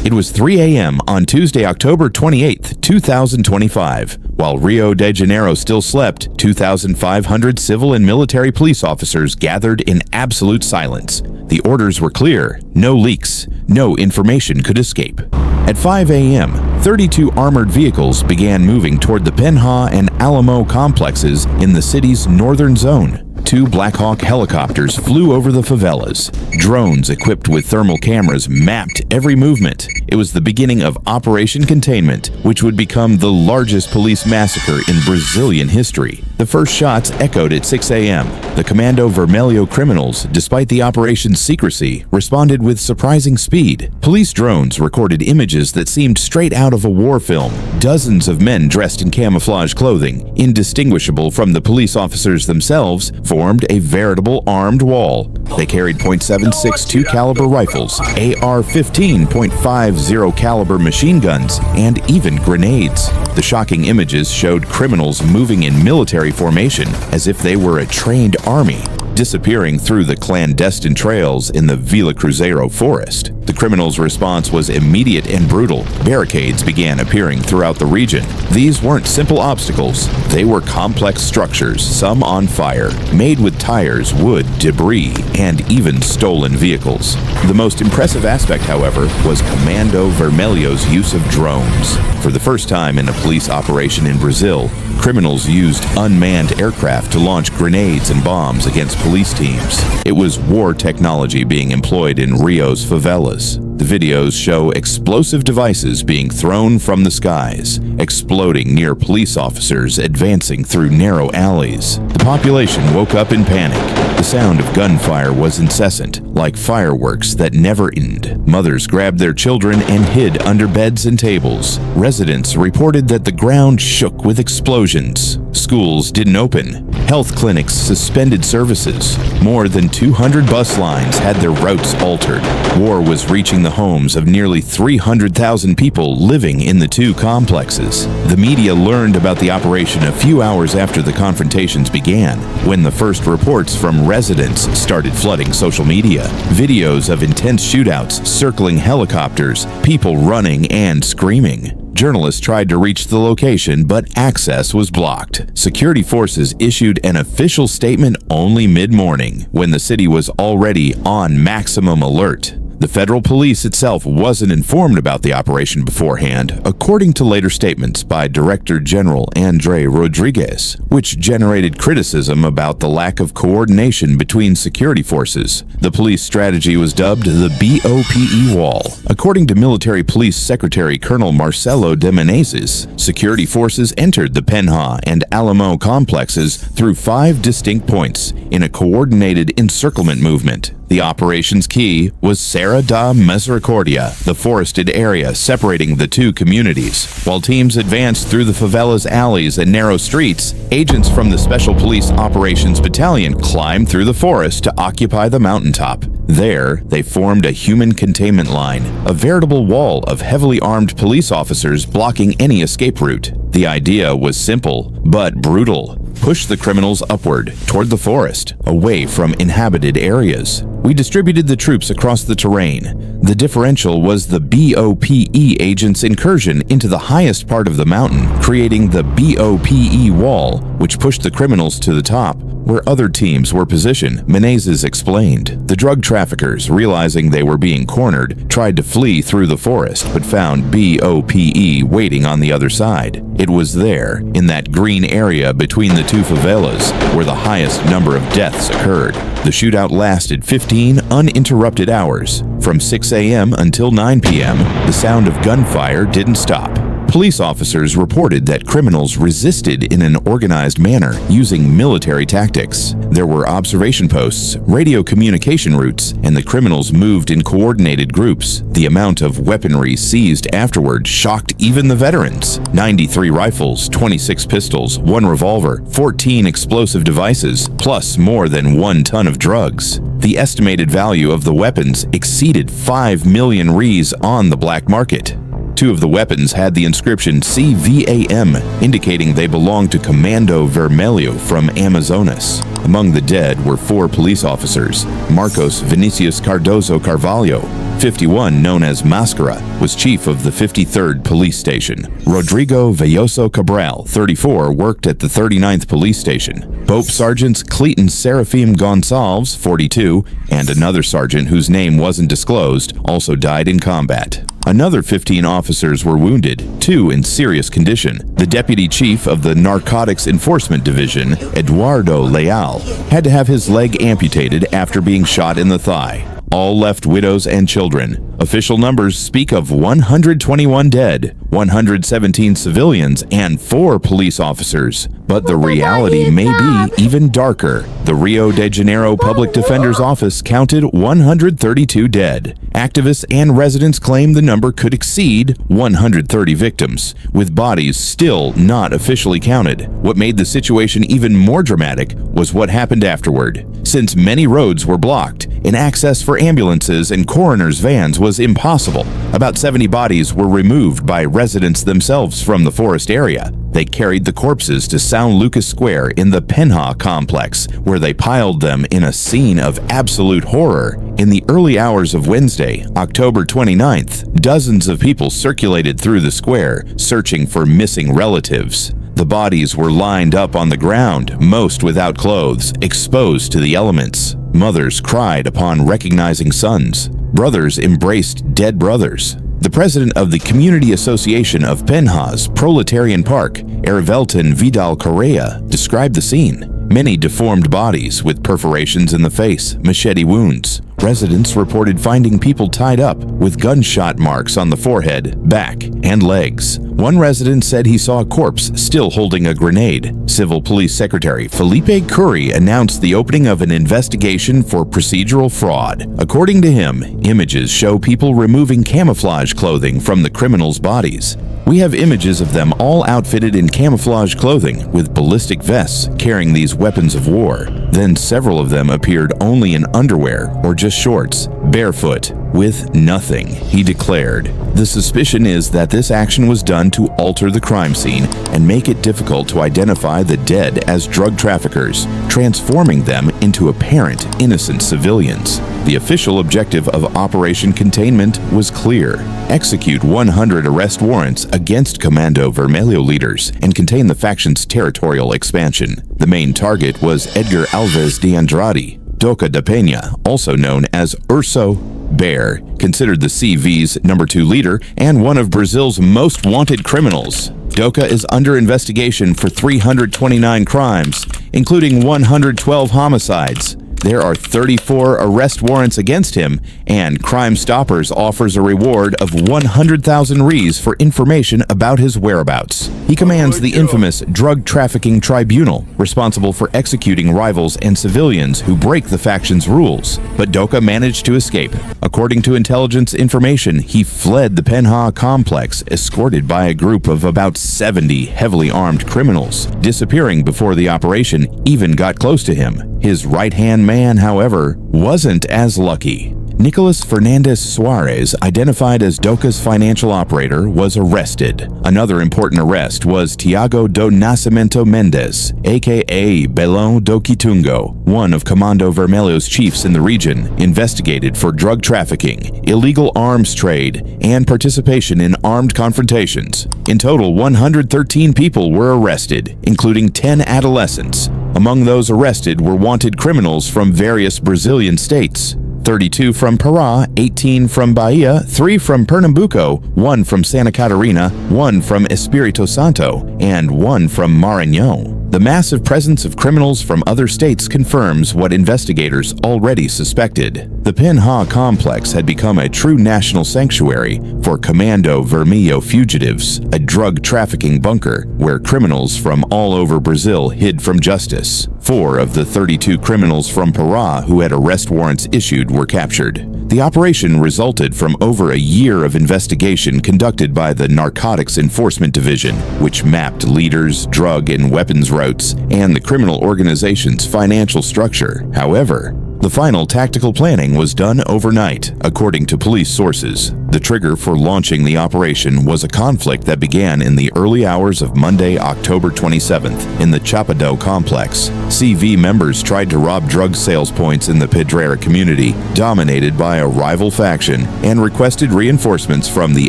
It was 3 a.m. on Tuesday, October 28, 2025. While Rio de Janeiro still slept, 2,500 civil and military police officers gathered in absolute silence. The orders were clear: no leaks, no information could escape. At 5 a.m., 32 armored vehicles began moving toward the Penha and Alemão Complexes in the city's northern zone. 2 Black Hawk helicopters flew over the favelas. Drones equipped with thermal cameras mapped every movement. It was the beginning of Operation Containment, which would become the largest police massacre in Brazilian history. The first shots echoed at 6 a.m. The Commando Vermelho criminals, despite the operation's secrecy, responded with surprising speed. Police drones recorded images that seemed straight out of a war film. Dozens of men dressed in camouflage clothing, indistinguishable from the police officers themselves, formed a veritable armed wall. They carried .762 caliber rifles, AR-15 .50 caliber machine guns, and even grenades. The shocking images showed criminals moving in military formation as if they were a trained army, disappearing through the clandestine trails in the Vila Cruzeiro forest. The criminals' response was immediate and brutal. Barricades began appearing throughout the region. These weren't simple obstacles. They were complex structures, some on fire, made with tires, wood, debris, and even stolen vehicles. The most impressive aspect, however, was Commando Vermelho's use of drones. For the first time in a police operation in Brazil, criminals used unmanned aircraft to launch grenades and bombs against police teams. It was war technology being employed in Rio's favelas. The videos show explosive devices being thrown from the skies, exploding near police officers advancing through narrow alleys. The population woke up in panic. The sound of gunfire was incessant, like fireworks that never end. Mothers grabbed their children and hid under beds and tables. Residents reported that the ground shook with explosions. Schools didn't open. Health clinics suspended services. More than 200 bus lines had their routes altered. War was reaching the homes of nearly 300,000 people living in the 2 complexes. The media learned about the operation a few hours after the confrontations began, when the first reports from residents started flooding social media. Videos of intense shootouts, circling helicopters, people running and screaming. Journalists tried to reach the location, but access was blocked. Security forces issued an official statement only mid-morning, when the city was already on maximum alert. The federal police itself wasn't informed about the operation beforehand, according to later statements by Director General André Rodrigues, which generated criticism about the lack of coordination between security forces. The police strategy was dubbed the BOPE Wall. According to Military Police Secretary Colonel Marcelo de Menezes, security forces entered the Penha and Alemão Complexes through 5 distinct points in a coordinated encirclement movement. The operation's key was Serra da Misericordia, the forested area separating the 2 communities. While teams advanced through the favela's alleys and narrow streets, agents from the Special Police Operations Battalion climbed through the forest to occupy the mountaintop. There, they formed a human containment line, a veritable wall of heavily armed police officers blocking any escape route. The idea was simple, but brutal. Push the criminals upward, toward the forest, away from inhabited areas. We distributed the troops across the terrain. The differential was the BOPE agents' incursion into the highest part of the mountain, creating the BOPE Wall, which pushed the criminals to the top, where other teams were positioned, Menezes explained. The drug traffickers, realizing they were being cornered, tried to flee through the forest, but found BOPE waiting on the other side. It was there, in that green area between the 2 favelas, where the highest number of deaths occurred. The shootout lasted 15 uninterrupted hours. From 6 a.m. until 9 p.m., the sound of gunfire didn't stop. Police officers reported that criminals resisted in an organized manner using military tactics. There were observation posts, radio communication routes, and the criminals moved in coordinated groups. The amount of weaponry seized afterward shocked even the veterans. 93 rifles, 26 pistols, 1 revolver, 14 explosive devices, plus more than 1 ton of drugs. The estimated value of the weapons exceeded 5 million reais on the black market. 2 of the weapons had the inscription CVAM, indicating they belonged to Commando Vermelho from Amazonas. Among the dead were 4 police officers: Marcos Vinicius Cardoso Carvalho, 51, known as Massacre, was chief of the 53rd Police Station. Rodrigo Velloso Cabral, 34, worked at the 39th Police Station. BOPE Sergeants Cleton Seraphim Gonçalves, 42, and another sergeant whose name wasn't disclosed, also died in combat. Another 15 officers were wounded, 2 in serious condition. The deputy chief of the Narcotics Enforcement Division, Eduardo Leal, had to have his leg amputated after being shot in the thigh. All left widows and children. Official numbers speak of 121 dead, 117 civilians, and 4 police officers. But the reality may be even darker. The Rio de Janeiro Public Defender's Office counted 132 dead. Activists and residents claim the number could exceed 130 victims, with bodies still not officially counted. What made the situation even more dramatic was what happened afterward. Since many roads were blocked and access for ambulances and coroner's vans was impossible, about 70 bodies were removed by residents themselves from the forest area. They carried the corpses to São Lucas Square in the Penha complex, where they piled them in a scene of absolute horror. In the early hours of Wednesday, October 29th, dozens of people circulated through the square, searching for missing relatives. The bodies were lined up on the ground, most without clothes, exposed to the elements. Mothers cried upon recognizing sons. Brothers embraced dead brothers. The president of the Community Association of Penha's Proletarian Park, Erivelton Vidal Correa, described the scene. Many deformed bodies with perforations in the face, machete wounds. Residents reported finding people tied up with gunshot marks on the forehead, back, and legs. One resident said he saw a corpse still holding a grenade. Civil Police Secretary Felipe Curry announced the opening of an investigation for procedural fraud. According to him, images show people removing camouflage clothing from the criminals' bodies. We have images of them all outfitted in camouflage clothing with ballistic vests carrying these weapons of war. Then several of them appeared only in underwear or just shorts, barefoot, with nothing, he declared. The suspicion is that this action was done to alter the crime scene and make it difficult to identify the dead as drug traffickers, transforming them into apparent innocent civilians. The official objective of Operation Containment was clear: execute 100 arrest warrants against Comando Vermelho leaders and contain the faction's territorial expansion. The main target was Edgar Alves de Andrade, Doca da Penha, also known as Urso Bear, considered the CV's number 2 leader and one of Brazil's most wanted criminals. Doca is under investigation for 329 crimes, including 112 homicides. There are 34 arrest warrants against him, and Crime Stoppers offers a reward of 100,000 Rs for information about his whereabouts. He commands the infamous Drug Trafficking Tribunal, responsible for executing rivals and civilians who break the faction's rules. But Doca managed to escape. According to intelligence information, he fled the Penha complex, escorted by a group of about 70 heavily armed criminals, disappearing before the operation even got close to him. His right-hand man, however, wasn't as lucky. Nicolas Fernandez Suarez, identified as Doca's financial operator, was arrested. Another important arrest was Tiago do Nascimento Mendes, aka Belão do Quitungo, one of Comando Vermelho's chiefs in the region, investigated for drug trafficking, illegal arms trade, and participation in armed confrontations. In total, 113 people were arrested, including 10 adolescents. Among those arrested were wanted criminals from various Brazilian states: 32 from Pará, 18 from Bahia, 3 from Pernambuco, 1 from Santa Catarina, 1 from Espírito Santo, and 1 from Maranhão. The massive presence of criminals from other states confirms what investigators already suspected. The Penha complex had become a true national sanctuary for Comando Vermelho fugitives, a drug trafficking bunker where criminals from all over Brazil hid from justice. 4 of the 32 criminals from Pará who had arrest warrants issued were captured. The operation resulted from over a year of investigation conducted by the Narcotics Enforcement Division, which mapped leaders, drug and weapons routes, and the criminal organization's financial structure. However, the final tactical planning was done overnight, according to police sources. The trigger for launching the operation was a conflict that began in the early hours of Monday, October 27th, in the Chapadão complex. CV members tried to rob drug sales points in the Pedreira community, dominated by a rival faction, and requested reinforcements from the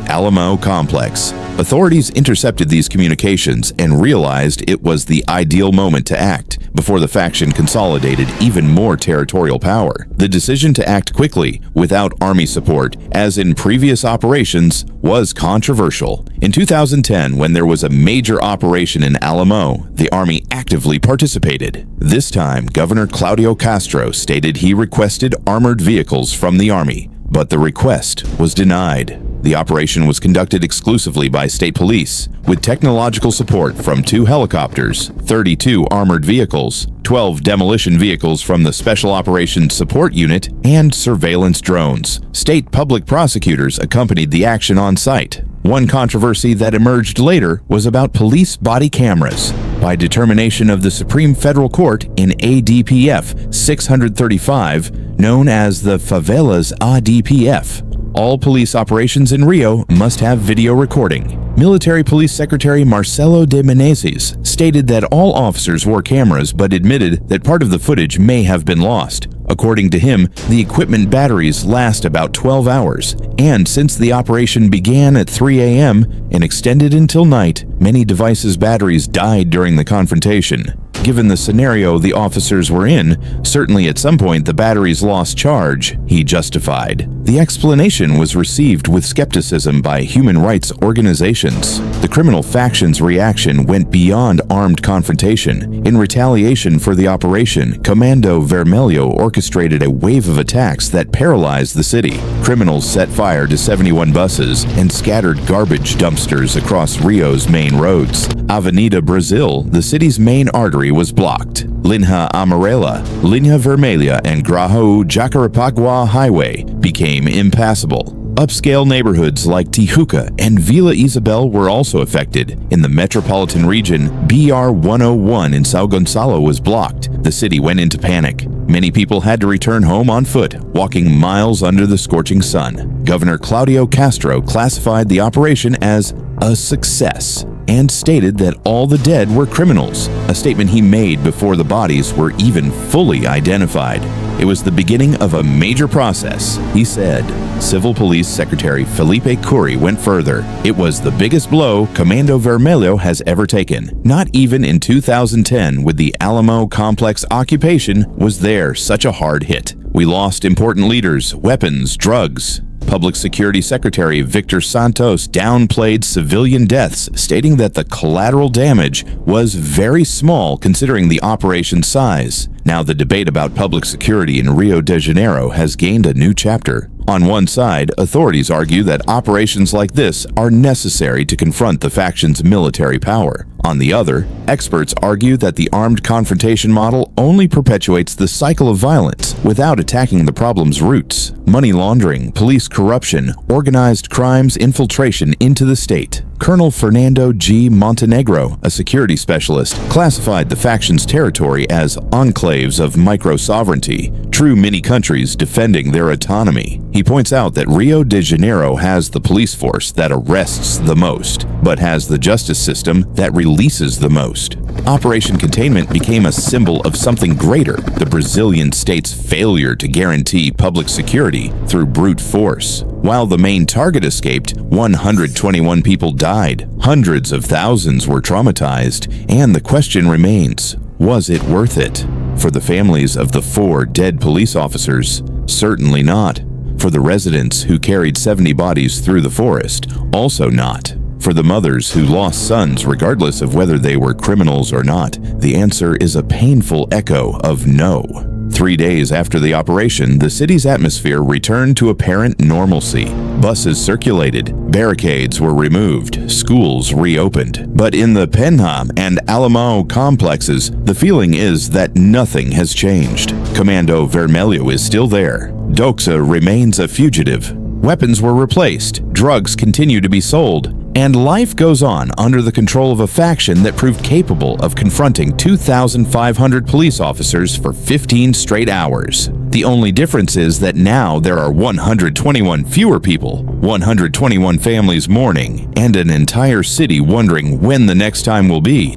Alemão complex. Authorities intercepted these communications and realized it was the ideal moment to act before the faction consolidated even more territorial power. The decision to act quickly, without army support, as in previous operations, was controversial. In 2010, when there was a major operation in Alemão, the army actively participated. This time, Governor Claudio Castro stated he requested armored vehicles from the army, but the request was denied. The operation was conducted exclusively by state police, with technological support from 2 helicopters, 32 armored vehicles, 12 demolition vehicles from the Special Operations Support Unit, and surveillance drones. State public prosecutors accompanied the action on site. One controversy that emerged later was about police body cameras. By determination of the Supreme Federal Court in ADPF 635, known as the Favelas ADPF, all police operations in Rio must have video recording. Military Police Secretary Marcelo de Menezes stated that all officers wore cameras but admitted that part of the footage may have been lost. According to him, the equipment batteries last about 12 hours, and since the operation began at 3 a.m. and extended until night, many devices' batteries died during the confrontation. Given the scenario the officers were in, certainly at some point the batteries lost charge, he justified. The explanation was received with skepticism by human rights organizations. The criminal faction's reaction went beyond armed confrontation. In retaliation for the operation, Comando Vermelho orchestrated a wave of attacks that paralyzed the city. Criminals set fire to 71 buses and scattered garbage dumpsters across Rio's main roads. Avenida Brazil, the city's main artery, was blocked. Linha Amarela, Linha Vermelha, and Grajaú Jacarepaguá Highway became impassable. Upscale neighborhoods like Tijuca and Vila Isabel were also affected. In the metropolitan region, BR 101 in São Gonçalo was blocked. The city went into panic. Many people had to return home on foot, walking miles under the scorching sun. Governor Claudio Castro classified the operation as a success and stated that all the dead were criminals, a statement he made before the bodies were even fully identified. It was the beginning of a major process, he said. Civil Police Secretary Felipe Cury went further. It was the biggest blow Comando Vermelho has ever taken. Not even in 2010, with the Alemão complex occupation, was there such a hard hit. We lost important leaders, weapons, drugs. Public Security Secretary Victor Santos downplayed civilian deaths, stating that the collateral damage was very small considering the operation's size. Now the debate about public security in Rio de Janeiro has gained a new chapter. On one side, authorities argue that operations like this are necessary to confront the faction's military power. On the other, experts argue that the armed confrontation model only perpetuates the cycle of violence without attacking the problem's roots: money laundering, police corruption, organized crime's infiltration into the state. Colonel Fernando G. Montenegro, a security specialist, classified the faction's territory as enclaves of micro-sovereignty, true mini-countries defending their autonomy. He points out that Rio de Janeiro has the police force that arrests the most, but has the justice system that releases the most. Operation Containment became a symbol of something greater: the Brazilian state's failure to guarantee public security through brute force. While the main target escaped, 121 people died, hundreds of thousands were traumatized, and the question remains, was it worth it? For the families of the 4 dead police officers, certainly not. For the residents who carried 70 bodies through the forest, also not. For the mothers who lost sons regardless of whether they were criminals or not, the answer is a painful echo of no. 3 days after the operation, the city's atmosphere returned to apparent normalcy. Buses circulated, barricades were removed, schools reopened. But in the Penha and Alemão complexes, the feeling is that nothing has changed. Comando Vermelho is still there. Doxa remains a fugitive. Weapons were replaced, drugs continue to be sold, and life goes on under the control of a faction that proved capable of confronting 2,500 police officers for 15 straight hours. The only difference is that now there are 121 fewer people, 121 families mourning, and an entire city wondering when the next time will be.